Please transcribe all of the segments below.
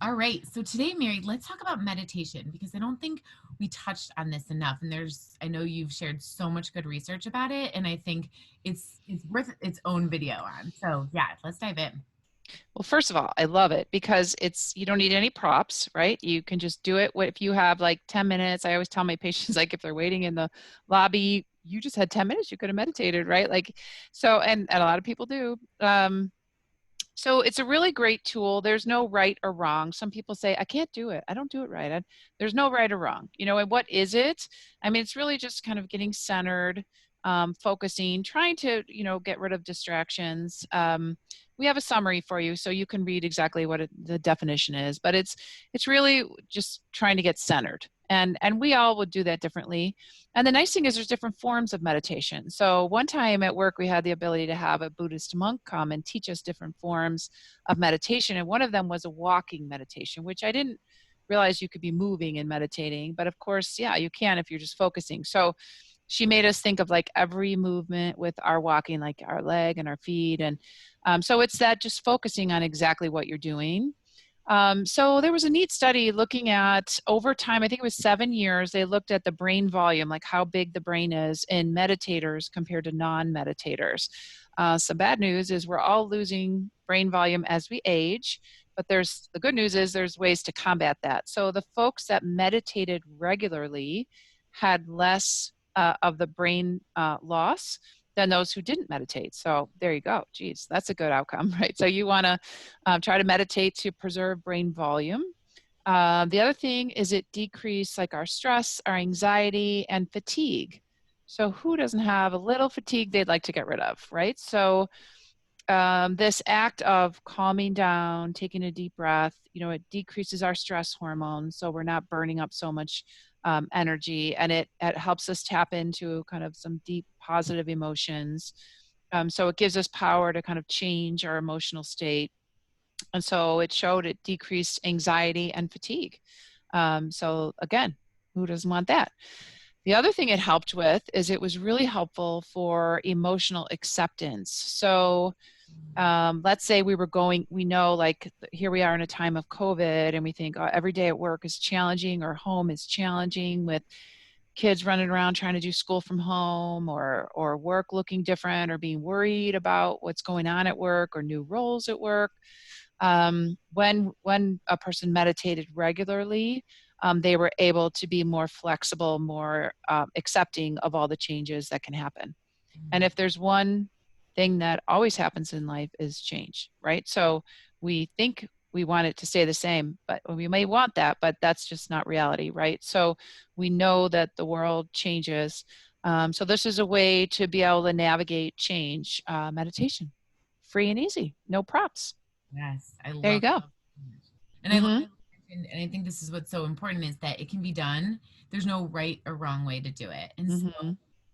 All right. So today, Mary, let's talk about meditation because I don't think we touched on this enough. And I know you've shared so much good research about it, and I think it's worth its own video on. So yeah, let's dive in. Well, first of all, I love it because you don't need any props, right? You can just do it. If you have like 10 minutes, I always tell my patients, like if they're waiting in the lobby, you just had 10 minutes, you could have meditated, right? Like, so, and a lot of people do. So it's a really great tool. There's no right or wrong. Some people say, I can't do it. I don't do it right. There's no right or wrong. And what is it? I mean, it's really just kind of getting centered, focusing, trying to, get rid of distractions. We have a summary for you so you can read exactly what the definition is, but it's really just trying to get centered. And we all would do that differently. And the nice thing is there's different forms of meditation. So one time at work, we had the ability to have a Buddhist monk come and teach us different forms of meditation. And one of them was a walking meditation, which I didn't realize you could be moving and meditating. But of course, yeah, you can if you're just focusing. So she made us think of like every movement with our walking, like our leg and our feet. And so it's that just focusing on exactly what you're doing. So there was a neat study looking at over time, I think it was 7 years, they looked at the brain volume, like how big the brain is in meditators compared to non-meditators. Some bad news is we're all losing brain volume as we age, but the good news is there's ways to combat that. So the folks that meditated regularly had less of the brain loss than those who didn't meditate. So there you go. Geez, that's a good outcome, right? So you want to try to meditate to preserve brain volume. The other thing is it decreases like our stress, our anxiety, and fatigue. So who doesn't have a little fatigue they'd like to get rid of, right? So this act of calming down, taking a deep breath, it decreases our stress hormones, so we're not burning up so much energy, and it helps us tap into kind of some deep positive emotions. So it gives us power to kind of change our emotional state. And so it showed it decreased anxiety and fatigue. So again, who doesn't want that? The other thing it helped with is it was really helpful for emotional acceptance. So let's say we know like here we are in a time of COVID and we think every day at work is challenging or home is challenging with kids running around trying to do school from home or work looking different or being worried about what's going on at work or new roles at work. When a person meditated regularly, they were able to be more flexible, more accepting of all the changes that can happen. And if there's one thing that always happens in life is change, right? So we think we want it to stay the same, but we may want that, but that's just not reality, right? So we know that the world changes. So this is a way to be able to navigate change, meditation, free and easy, no props. Yes, I There you love go. that so much. And I love Mm-hmm. that you mentioned, and I think this is what's so important is that it can be done. There's no right or wrong way to do it. And so Mm-hmm.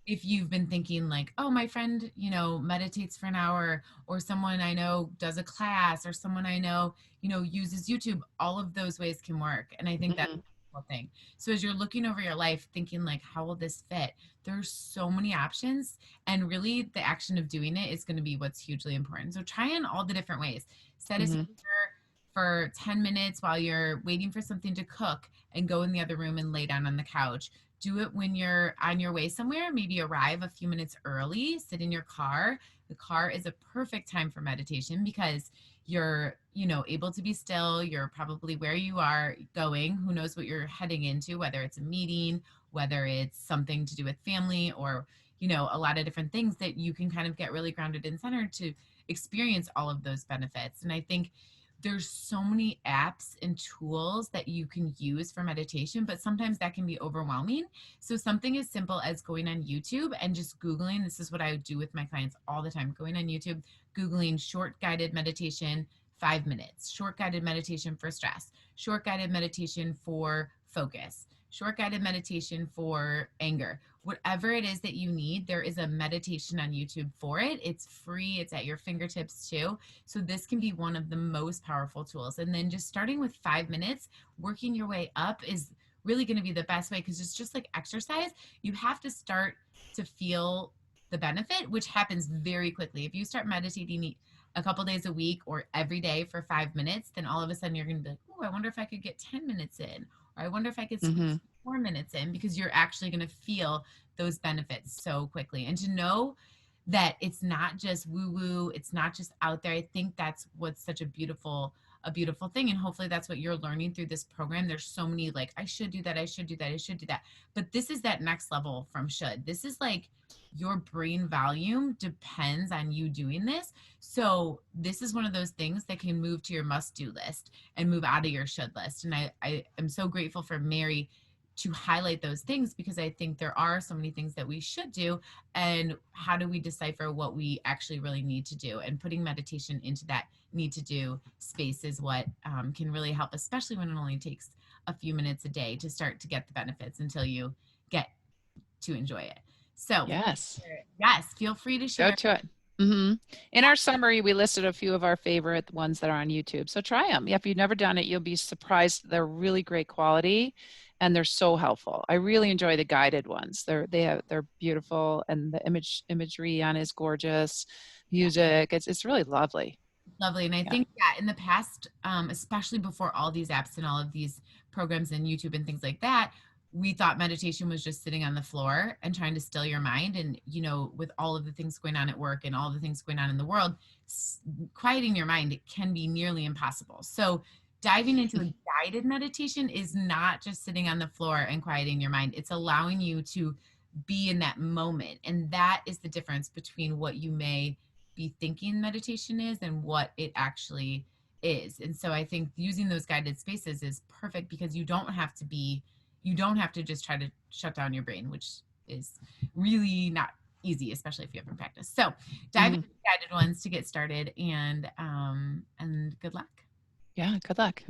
if you've been thinking like, oh, my friend, meditates for an hour, or someone I know does a class, or someone I know, uses YouTube, all of those ways can work. And I think that's Mm-hmm. the whole thing. So as you're looking over your life, thinking like, how will this fit? There's so many options. And really the action of doing it is going to be what's hugely important. So try in all the different ways. Set a Mm-hmm. timer for 10 minutes while you're waiting for something to cook and go in the other room and lay down on the couch. Do it when you're on your way somewhere, maybe arrive a few minutes early, sit in your car. The car is a perfect time for meditation because you're, able to be still. You're probably where you are going. Who knows what you're heading into, whether it's a meeting, whether it's something to do with family or, a lot of different things that you can kind of get really grounded and centered to experience all of those benefits. And I think there's so many apps and tools that you can use for meditation, but sometimes that can be overwhelming. So something as simple as going on YouTube and just Googling, this is what I do with my clients all the time, going on YouTube, Googling short guided meditation, 5 minutes, short guided meditation for stress, short guided meditation for focus, short guided meditation for anger. Whatever it is that you need, there is a meditation on YouTube for it. It's free, it's at your fingertips too. So this can be one of the most powerful tools. And then just starting with 5 minutes, working your way up is really going to be the best way because it's just like exercise. You have to start to feel the benefit, which happens very quickly. If you start meditating a couple days a week or every day for 5 minutes, then all of a sudden you're going to be like, oh, I wonder if I could get 10 minutes in, or I wonder if I could Hmm. squeeze 4 minutes in, because you're actually going to feel those benefits so quickly. And to know that it's not just woo woo, it's not just out there. I think that's what's such a beautiful thing, and hopefully that's what you're learning through this program. There's so many like, I should do that, I should do that, I should do that. But this is that next level from should. This is like your brain volume depends on you doing this. So this is one of those things that can move to your must do list and move out of your should list. And I am so grateful for Mary to highlight those things, because I think there are so many things that we should do. And how do we decipher what we actually really need to do? And putting meditation into that need to do space is what can really help, especially when it only takes a few minutes a day to start to get the benefits until you get to enjoy it. So, Yes. yes, feel free to Go share. to it. Hmm. In our summary, we listed a few of our favorite ones that are on YouTube. So try them. Yeah, if you've never done it, you'll be surprised. They're really great quality and they're so helpful. I really enjoy the guided ones. They're beautiful, and the imagery on is gorgeous. Yeah. Music, it's really lovely. Lovely. And I Yeah. think, yeah, in the past, especially before all these apps and all of these programs and YouTube and things like that, we thought meditation was just sitting on the floor and trying to still your mind. And, you know, with all of the things going on at work and all the things going on in the world, quieting your mind, it can be nearly impossible. So, diving into a guided meditation is not just sitting on the floor and quieting your mind, it's allowing you to be in that moment. And that is the difference between what you may be thinking meditation is and what it actually is. And so I think using those guided spaces is perfect, because you don't have to just try to shut down your brain, which is really not easy, especially if you haven't practiced. So dive Hmm. into the guided ones to get started, and good luck. Yeah, good luck.